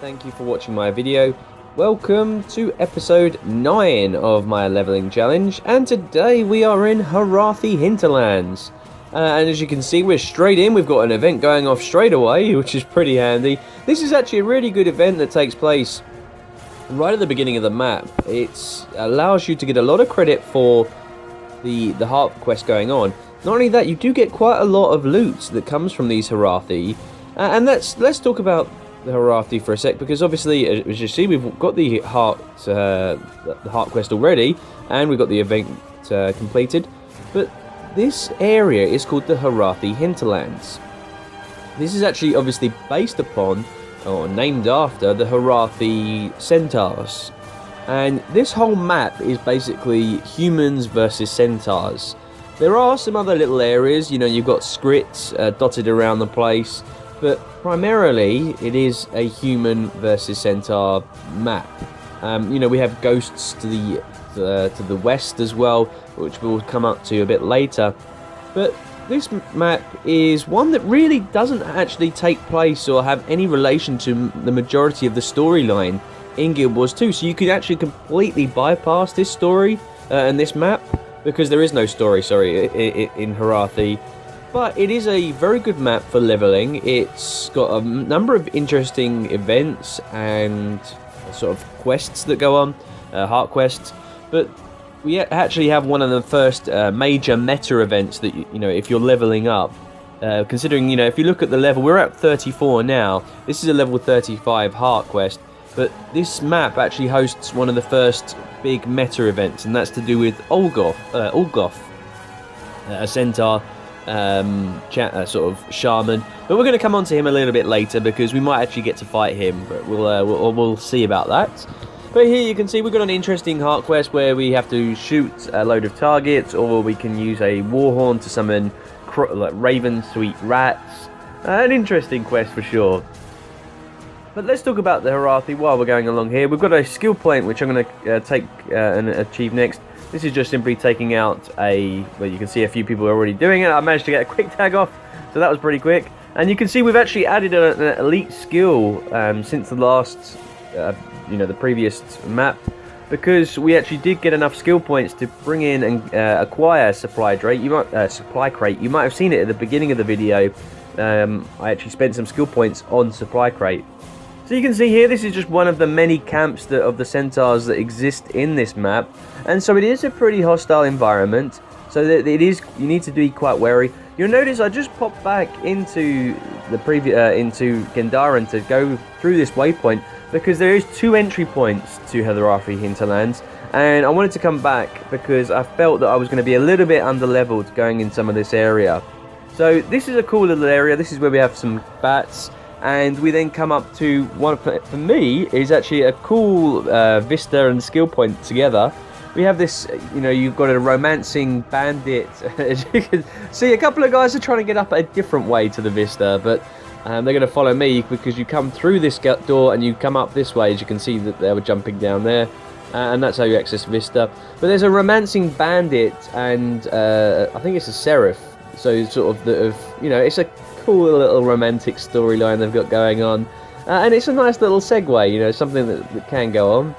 thank you for watching my video. Welcome to episode 9 of my leveling challenge, and today we are in Harathi Hinterlands. And as you can see, we're straight in. We've got an event going off straight away, which is pretty handy. This is actually a really good event that takes place right at the beginning of the map. It allows you to get a lot of credit for the heart quest going on. Not only that, you do get quite a lot of loot that comes from these Harathi. And let's talk about the Harathi for a sec, because obviously, as you see, we've got the heart quest already, and we've got the event completed. But this area is called the Harathi Hinterlands. This is actually obviously based upon, or named after, the Harathi Centaurs. And this whole map is basically humans versus centaurs. There are some other little areas, you know, you've got Skritt dotted around the place, but primarily it is a human versus centaur map. You know, we have ghosts to the west as well, which we'll come up to a bit later. But this map is one that really doesn't actually take place or have any relation to the majority of the storyline in Guild Wars 2. So you could actually completely bypass this story and this map, because there is no story, in Harathi. But it is a very good map for leveling. It's got a number of interesting events and sort of quests that go on, heart quests. But we actually have one of the first major meta events that, you know, if you're leveling up, considering, you know, if you look at the level, we're at 34 now. This is a level 35 heart quest. But this map actually hosts one of the first big meta events, and that's to do with Olgoth, a centaur, sort of shaman. But we're going to come on to him a little bit later, because we might actually get to fight him, but we'll see about that. But here you can see we've got an interesting heart quest where we have to shoot a load of targets, or we can use a warhorn to summon like raven sweet rats. An interesting quest for sure. But let's talk about the Harathi while we're going along here. We've got a skill point which I'm going to take and achieve next. This is just simply taking out well, you can see a few people are already doing it. I managed to get a quick tag off, so that was pretty quick. And you can see we've actually added an elite skill since the last, you know, the previous map, because we actually did get enough skill points to bring in and acquire supply crate. You might have seen it at the beginning of the video. I actually spent some skill points on supply crate. So you can see here, this is just one of the many camps of the centaurs that exist in this map, and so it is a pretty hostile environment. So that you need to be quite wary. You'll notice I just popped back into the into Gendaran to go through this waypoint, because there is 2 entry points to Harathi Hinterlands, and I wanted to come back because I felt that I was going to be a little bit under-leveled going in some of this area. So this is a cool little area. This is where we have some bats. And we then come up to one, for me, is actually a cool vista and skill point together. We have this, you know, you've got a romancing bandit. As you can see, a couple of guys are trying to get up a different way to the vista, but they're going to follow me, because you come through this door and you come up this way. As you can see that they were jumping down there, and that's how you access vista. But there's a romancing bandit, and I think it's a seraph. So sort of you know, it's a cool little romantic storyline they've got going on, and it's a nice little segue, you know, something that can go on.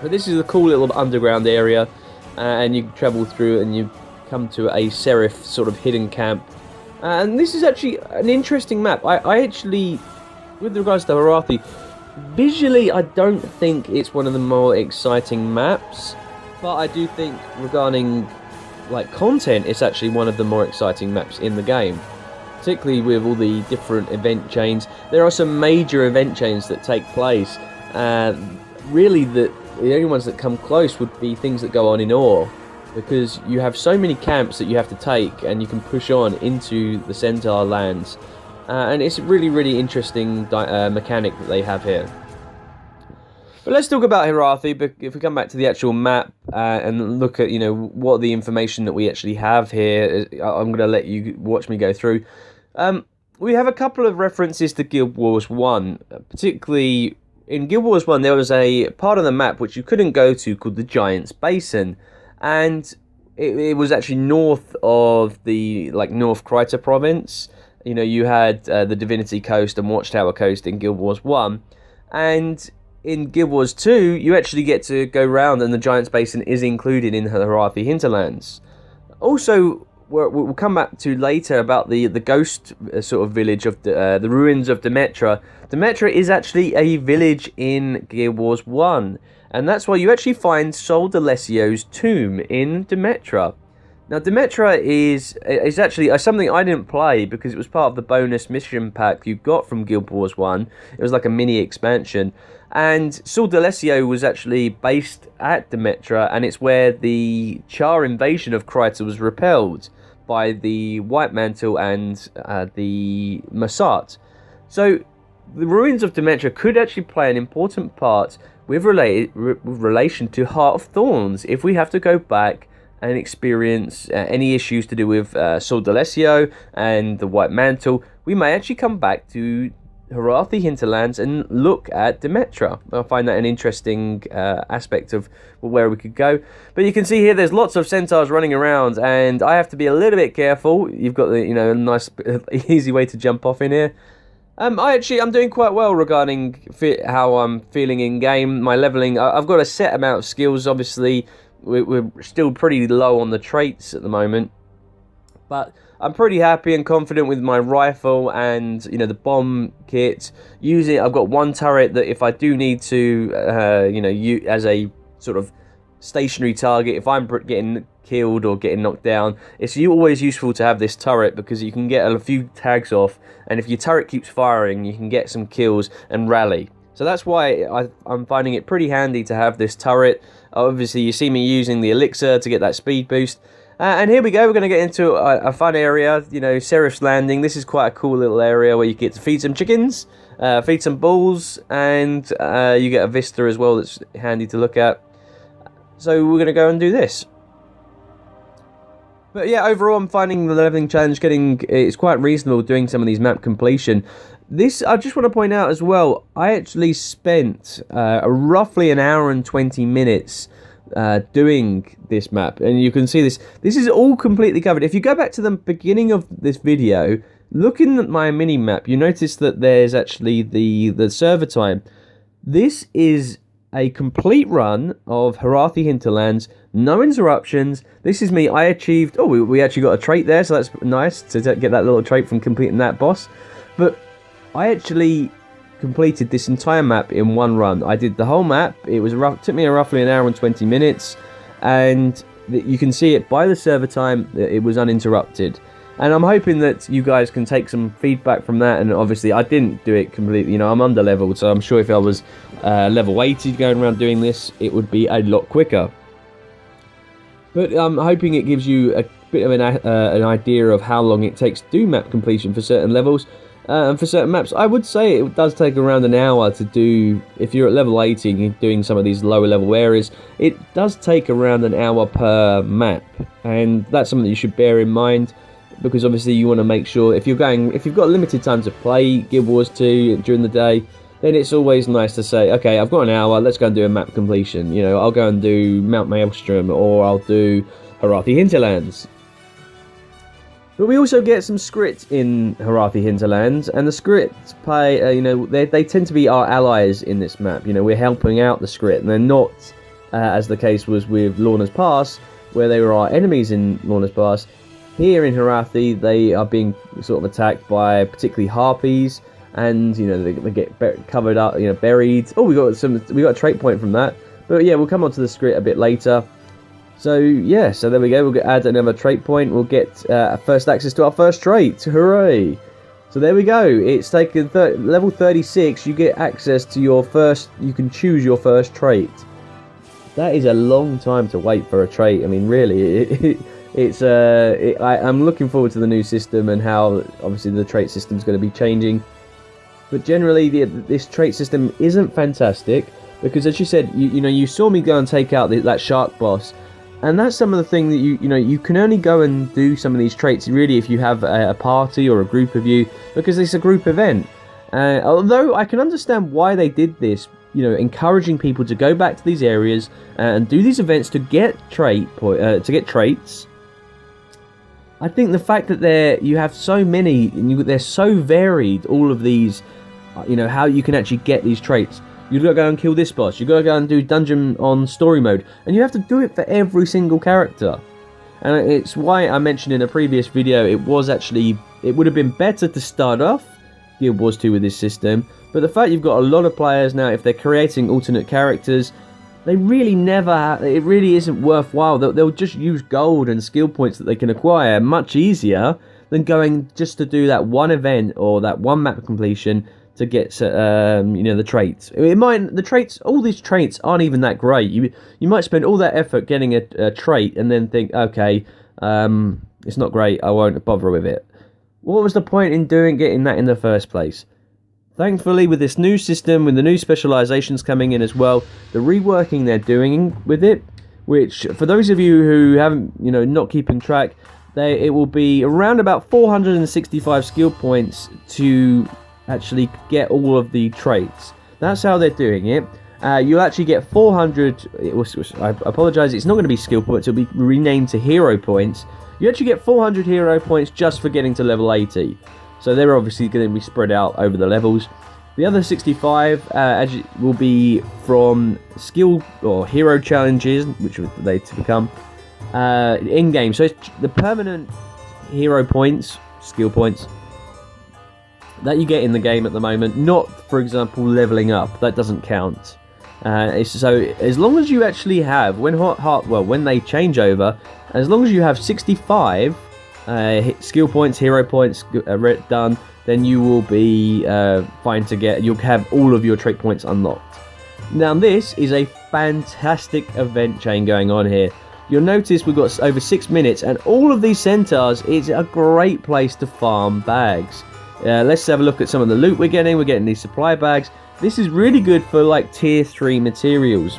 But this is a cool little underground area, and you travel through and you come to a seraph sort of hidden camp, and this is actually an interesting map. I actually, with regards to Harathi, visually I don't think it's one of the more exciting maps, but I do think regarding like content, it's actually one of the more exciting maps in the game, particularly with all the different event chains. There are some major event chains that take place, really the only ones that come close would be things that go on in ore, because you have so many camps that you have to take, and you can push on into the Centaur lands, and it's a really interesting mechanic that they have here. But let's talk about Harathi. But if we come back to the actual map and look at, you know, what the information that we actually have here, I'm going to let you watch me go through. We have a couple of references to Guild Wars 1. Particularly in Guild Wars 1, there was a part of the map which you couldn't go to called the Giant's Basin, and it was actually north of the North Kryta province. You know, you had the Divinity Coast and Watchtower Coast in Guild Wars 1. And in Guild Wars 2, you actually get to go round, and the Giants Basin is included in Harathi Hinterlands. Also, we'll come back to later about the ghost sort of village of the ruins of Demetra. Demetra is actually a village in Guild Wars 1, and that's why you actually find Sol D'Alessio's tomb in Demetra. Now, Demetra is actually something I didn't play because it was part of the bonus mission pack you got from Guild Wars 1. It was like a mini expansion. And Sol D'Alessio was actually based at Demetra, and it's where the Char invasion of Kryta was repelled by the White Mantle and the Massat. So, the ruins of Demetra could actually play an important part with relation to Heart of Thorns if we have to go back and experience any issues to do with Sol D'Alessio and the White Mantle. We may actually come back to Harathi Hinterlands and look at Demetra. I find that an interesting aspect of where we could go. But you can see here there's lots of centaurs running around, and I have to be a little bit careful. You've got the a nice easy way to jump off in here. I'm doing quite well regarding how I'm feeling in game. My leveling, I've got a set amount of skills. Obviously, we're still pretty low on the traits at the moment, but I'm pretty happy and confident with my rifle and the bomb kit. I've got one turret that if I do need to as a sort of stationary target, if I'm getting killed or getting knocked down, it's always useful to have this turret because you can get a few tags off, and if your turret keeps firing, you can get some kills and rally. So that's why I'm finding it pretty handy to have this turret. Obviously, you see me using the elixir to get that speed boost. And here we go, we're going to get into a fun area, Serif's Landing. This is quite a cool little area where you get to feed some chickens, feed some bulls, and you get a vista as well that's handy to look at. So we're going to go and do this. But yeah, overall I'm finding the leveling challenge it's quite reasonable doing some of these map completion. This, I just want to point out as well, I actually spent roughly an hour and 20 minutes doing this map, and you can see this is all completely covered. If you go back to the beginning of this video, looking at my mini map, you notice that there's actually the server time. This is a complete run of Harathi Hinterlands, no interruptions. This is me. I achieved, we actually got a trait there, so that's nice to get that little trait from completing that boss. But I actually completed this entire map in one run. I did the whole map. It took me roughly an hour and 20 minutes, and you can see it by the server time that it was uninterrupted. And I'm hoping that you guys can take some feedback from that. And obviously I didn't do it completely, I'm under leveled, so I'm sure if I was level 80 going around doing this, it would be a lot quicker. But I'm hoping it gives you a bit of an idea of how long it takes to do map completion for certain levels. And for certain maps, I would say it does take around an hour to do. If you're at level 80 and you're doing some of these lower level areas, it does take around an hour per map, and that's something that you should bear in mind, because obviously you want to make sure if you've got limited time to play Guild Wars 2 during the day, then it's always nice to say, okay, I've got an hour, let's go and do a map completion. I'll go and do Mount Maelstrom, or I'll do Harathi Hinterlands. But we also get some Skritt in Harathi Hinterlands, and the Skritt play, they tend to be our allies in this map. We're helping out the Skritt, and they're not, as the case was with Lorna's Pass, where they were our enemies in Lorna's Pass. Here in Harathi, they are being sort of attacked by particularly harpies, and they get covered up, buried. Oh, we got a trait point from that. But yeah, we'll come on to the Skritt a bit later. So yeah, so there we go. We'll add another trait point. We'll get first access to our first trait. Hooray! So there we go. It's taken level 36. You get access to your first. You can choose your first trait. That is a long time to wait for a trait. I mean, really, I'm looking forward to the new system and how obviously the trait system is going to be changing. But generally, this trait system isn't fantastic because, as you said, you saw me go and take out that shark boss. And that's some of the thing that you can only go and do some of these traits really if you have a party or a group of you, because it's a group event. Although I can understand why they did this, encouraging people to go back to these areas and do these events to get traits. I think the fact that you have so many and they're so varied, all of these, you know, how you can actually get these traits. You've got to go and kill this boss. You've got to go and do dungeon on story mode. And you have to do it for every single character. And it's why I mentioned in a previous video, it would have been better to start off Guild Wars 2 with this system. But the fact you've got a lot of players now, if they're creating alternate characters, they really it really isn't worthwhile. They'll just use gold and skill points that they can acquire much easier than going just to do that one event or that one map completion to get, you know, the traits. All these traits aren't even that great. You might spend all that effort getting a trait and then think, okay, it's not great, I won't bother with it. What was the point in getting that in the first place? Thankfully, with this new system, with the new specializations coming in as well, the reworking they're doing with it, which for those of you who haven't, you know, not keeping track, it will be around about 465 skill points to actually get all of the traits. That's how they're doing it. You'll actually get 400. I apologize, it's not going to be skill points, it'll be renamed to hero points. You actually get 400 hero points just for getting to level 80. So they're obviously going to be spread out over the levels. The other 65 will be from skill or hero challenges, which are they to become in-game. So it's the permanent hero points, skill points, that you get in the game at the moment. Not, for example, leveling up. That doesn't count. So as long as you actually have, when they change over, as long as you have 65 skill points, hero points done, then you will be fine to you'll have all of your trait points unlocked. Now this is a fantastic event chain going on here. You'll notice we've got over 6 minutes, and all of these centaurs is a great place to farm bags. Let's have a look at some of the loot we're getting. We're getting these supply bags. This is really good for like tier 3 materials.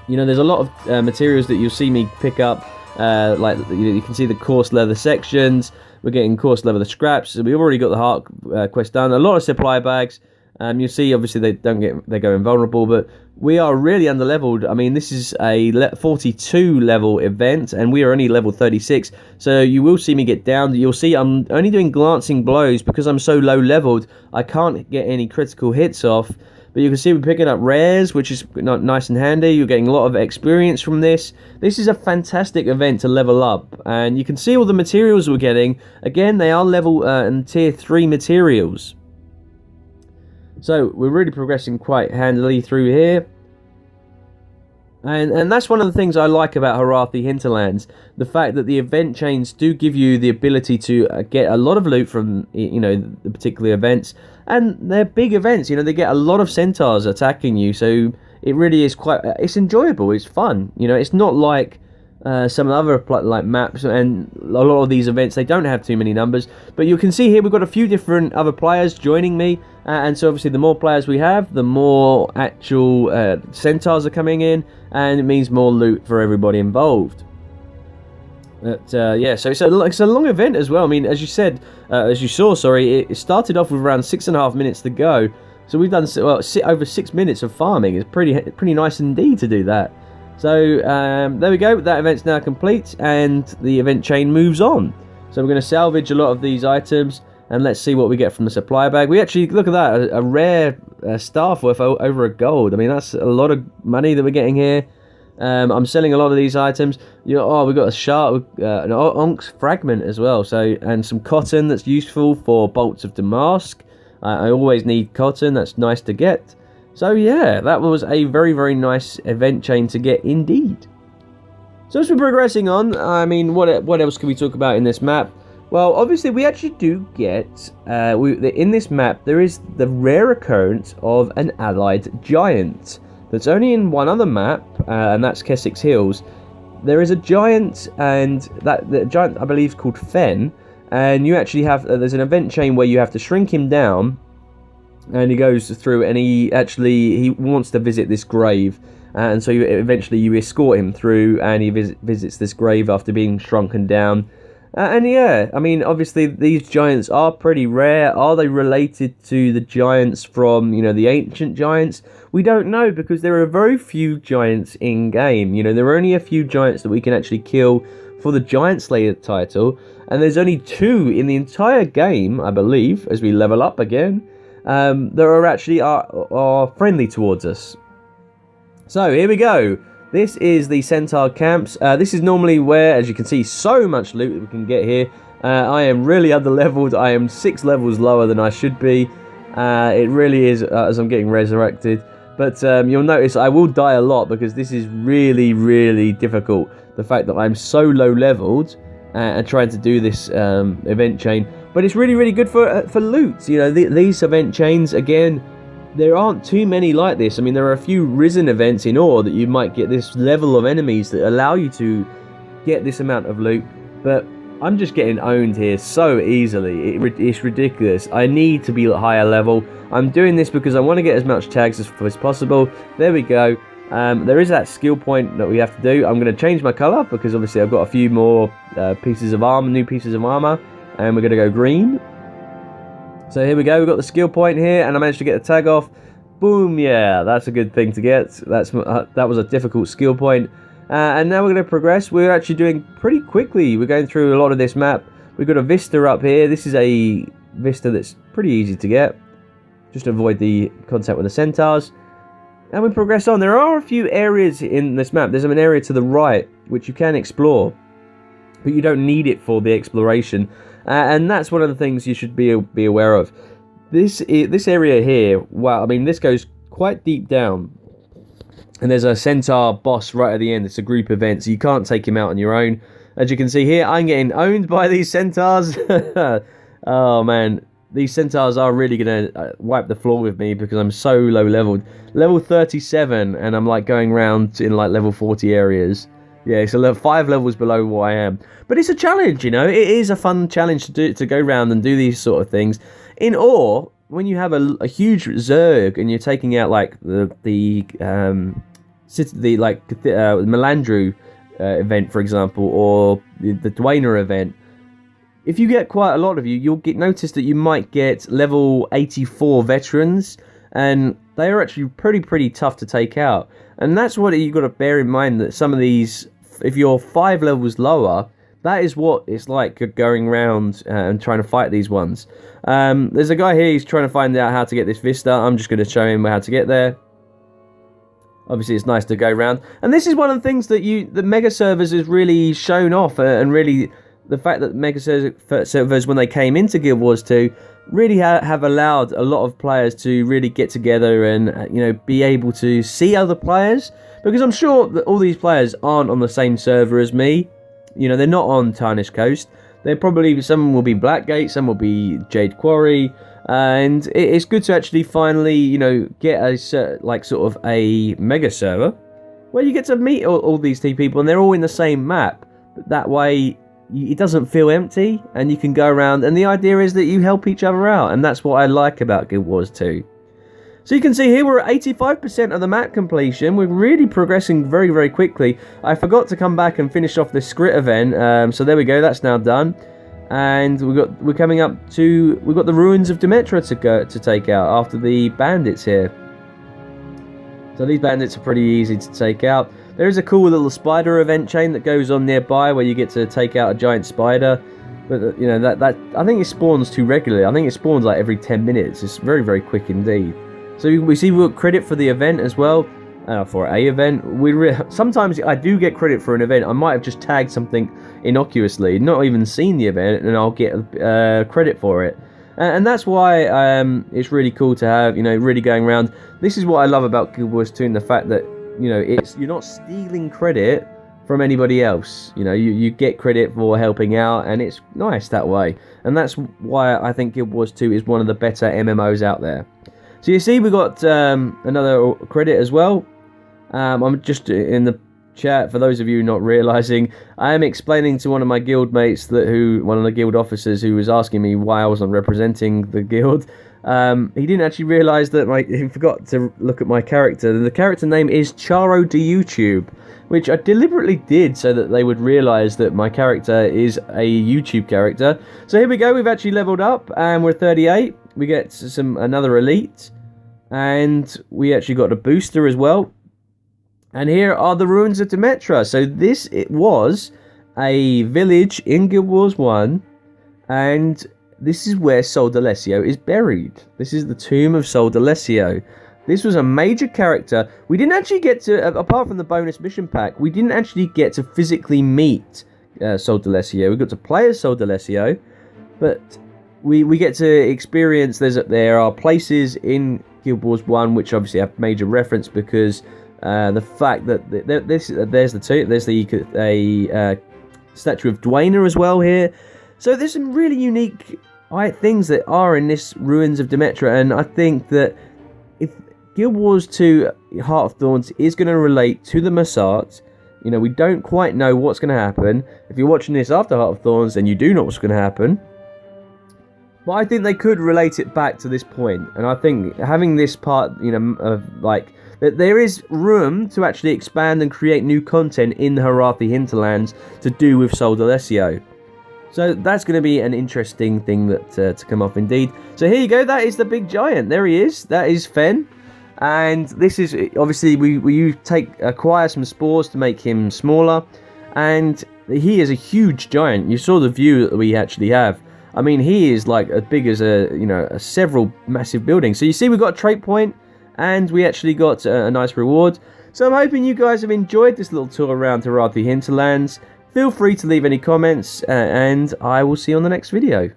You know, there's a lot of materials that you'll see me pick up. Like you can see the coarse leather sections. We're getting coarse leather scraps. So we've already got the heart quest done. A lot of supply bags. You'll see obviously they go invulnerable, but we are really underleveled. I mean, this is a 42 level event, and we are only level 36. So you will see me get down. You'll see I'm only doing glancing blows because I'm so low leveled. I can't get any critical hits off. But you can see we're picking up rares, which is nice and handy. You're getting a lot of experience from this. This is a fantastic event to level up. And you can see all the materials we're getting. Again, they are level and tier 3 materials. So we're really progressing quite handily through here. And that's one of the things I like about Harathi Hinterlands. The fact that the event chains do give you the ability to get a lot of loot from, you know, the particular events. And they're big events, you know, they get a lot of centaurs attacking you. So it really is it's enjoyable, it's fun. You know, it's not like some other like maps and a lot of these events, they don't have too many numbers. But you can see here we've got a few different other players joining me. And so obviously the more players we have, the more actual centaurs are coming in. And it means more loot for everybody involved. But yeah, so it's a long event as well. I mean, as you saw, it started off with around 6.5 minutes to go. So we've done over 6 minutes of farming. It's pretty nice indeed to do that. So there we go. That event's now complete, and the event chain moves on. So we're going to salvage a lot of these items, and let's see what we get from the supply bag. We actually, look at that, a rare staff worth over a gold. I mean, that's a lot of money that we're getting here. I'm selling a lot of these items. We've got a sharp, an onyx fragment as well. So, and some cotton that's useful for bolts of Damask. I always need cotton. That's nice to get. So yeah, that was a very, very nice event chain to get indeed. So as we're progressing on, I mean, what else can we talk about in this map? Well, obviously we actually do get, in this map, there is the rare occurrence of an allied giant. That's only in one other map, and that's Keswick's Hills. There is a giant, and the giant, I believe, is called Fen. And you actually have, there's an event chain where you have to shrink him down. And he goes through, and he wants to visit this grave. And so eventually you escort him through, and he visits this grave after being shrunken down. And yeah, I mean, obviously these giants are pretty rare. Are they related to the giants from, you know, the ancient giants? We don't know, because there are very few giants in game. You know, there are only a few giants that we can actually kill for the Giant Slayer title. And there's only 2 in the entire game, I believe, as we level up again. that are actually are friendly towards us. So here we go. This is the Centaur camps. This is normally where, as you can see, so much loot that we can get here. I am really under-leveled. I am 6 levels lower than I should be. It really is, as I'm getting resurrected. But you'll notice I will die a lot because this is really, really difficult. The fact that I'm so low-leveled and trying to do this event chain. But it's really, really good for loot. You know, these event chains, again, there aren't too many like this. I mean, there are a few risen events in ore that you might get this level of enemies that allow you to get this amount of loot. But I'm just getting owned here so easily. It's ridiculous. I need to be at higher level. I'm doing this because I want to get as much tags as possible. There we go. There is that skill point that we have to do. I'm going to change my color because obviously I've got a few more pieces of armor, new pieces of armor, and we're going to go green. So here we go, we've got the skill point here, and I managed to get the tag off. Boom, yeah, that's a good thing to get. That was a difficult skill point. And now we're going to progress. We're actually doing pretty quickly. We're going through a lot of this map. We've got a vista up here. This is a vista that's pretty easy to get. Just to avoid the contact with the centaurs. And we progress on. There are a few areas in this map. There's an area to the right, which you can explore. But you don't need it for the exploration. And that's one of the things you should be aware of. This area here, wow, I mean, this goes quite deep down. And there's a centaur boss right at the end. It's a group event, so you can't take him out on your own. As you can see here, I'm getting owned by these centaurs. Oh, man. These centaurs are really going to wipe the floor with me because I'm so low leveled. Level 37, and I'm like going around in like level 40 areas. Yeah, so 5 levels below what I am. But it's a challenge, you know. It is a fun challenge to go around and do these sort of things. In ore, when you have a huge Zerg and you're taking out like the Melandru event, for example, or the Dwayner event, if you get quite a lot of you, you'll notice that you might get level 84 veterans, and they are actually pretty tough to take out. And that's what you've got to bear in mind, that some of these, if you're 5 levels lower, that is what it's like going around and trying to fight these ones. There's a guy here, he's trying to find out how to get this vista. I'm just going to show him how to get there. Obviously, it's nice to go around. And this is one of the things that the mega servers has really shown off, and really the fact that mega servers, when they came into Guild Wars 2, really have allowed a lot of players to really get together and be able to see other players, because I'm sure that all these players aren't on the same server as me. You know, they're not on Tarnished Coast. They're probably, some will be Blackgate, some will be Jade Quarry, and it's good to actually finally get a sort of a mega server where you get to meet all these people and they're all in the same map. But that way it doesn't feel empty, and you can go around, and the idea is that you help each other out, and that's what I like about Guild Wars 2. So you can see here we're at 85% of the map completion. We're really progressing very, very quickly. I forgot to come back and finish off the Skritt event, so there we go, that's now done. And we're coming up to, we've got the ruins of Demetra to take out after the bandits here. So these bandits are pretty easy to take out. There is a cool little spider event chain that goes on nearby where you get to take out a giant spider. But that I think it spawns too regularly. I think it spawns like every 10 minutes. It's very, very quick indeed. So we see we got credit for the event as well, for a event. Sometimes I do get credit for an event. I might have just tagged something innocuously, not even seen the event, and I'll get credit for it. And that's why it's really cool to have, really going around. This is what I love about Guild Wars 2, and the fact that, you're not stealing credit from anybody else. You get credit for helping out, and it's nice that way. And that's why I think Guild Wars 2 is one of the better MMOs out there. So you see we got another credit as well. I'm just in the chat, for those of you not realizing, I am explaining to one of my guild mates, one of the guild officers who was asking me why I wasn't representing the guild. He didn't actually realize that he forgot to look at my character. The character name is Charo de YouTube, which I deliberately did so that they would realize that my character is a YouTube character. So here we go, we've actually leveled up and we're 38. We get another elite, and we actually got a booster as well. And here are the ruins of Demetra. So it was a village in Guild Wars 1, and this is where Sol D'Alessio is buried. This is the tomb of Sol D'Alessio. This was a major character. We didn't actually get to, apart from the bonus mission pack, we didn't actually get to physically meet Sol D'Alessio. We got to play as Sol D'Alessio, but we get to experience. There are places in Guild Wars 1 which obviously have major reference because the fact that there's the statue of Dwayne as well here. So there's some really unique things that are in this Ruins of Demetra, and I think that if Guild Wars 2 Heart of Thorns is going to relate to the Massart, you know, we don't quite know what's going to happen. If you're watching this after Heart of Thorns, then you do know what's going to happen. But I think they could relate it back to this point, and I think having this part, you know, of like that there is room to actually expand and create new content in the Harathi Hinterlands to do with Sol D'Alessio. So that's going to be an interesting thing that to come off indeed. So here you go, that is the big giant. There he is. That is Fen. And this is, obviously, we acquire some spores to make him smaller. And he is a huge giant. You saw the view that we actually have. I mean, he is like as big as several massive buildings. So you see we've got a trait point, and we actually got a nice reward. So I'm hoping you guys have enjoyed this little tour around Harathi Hinterlands. Feel free to leave any comments, and I will see you on the next video.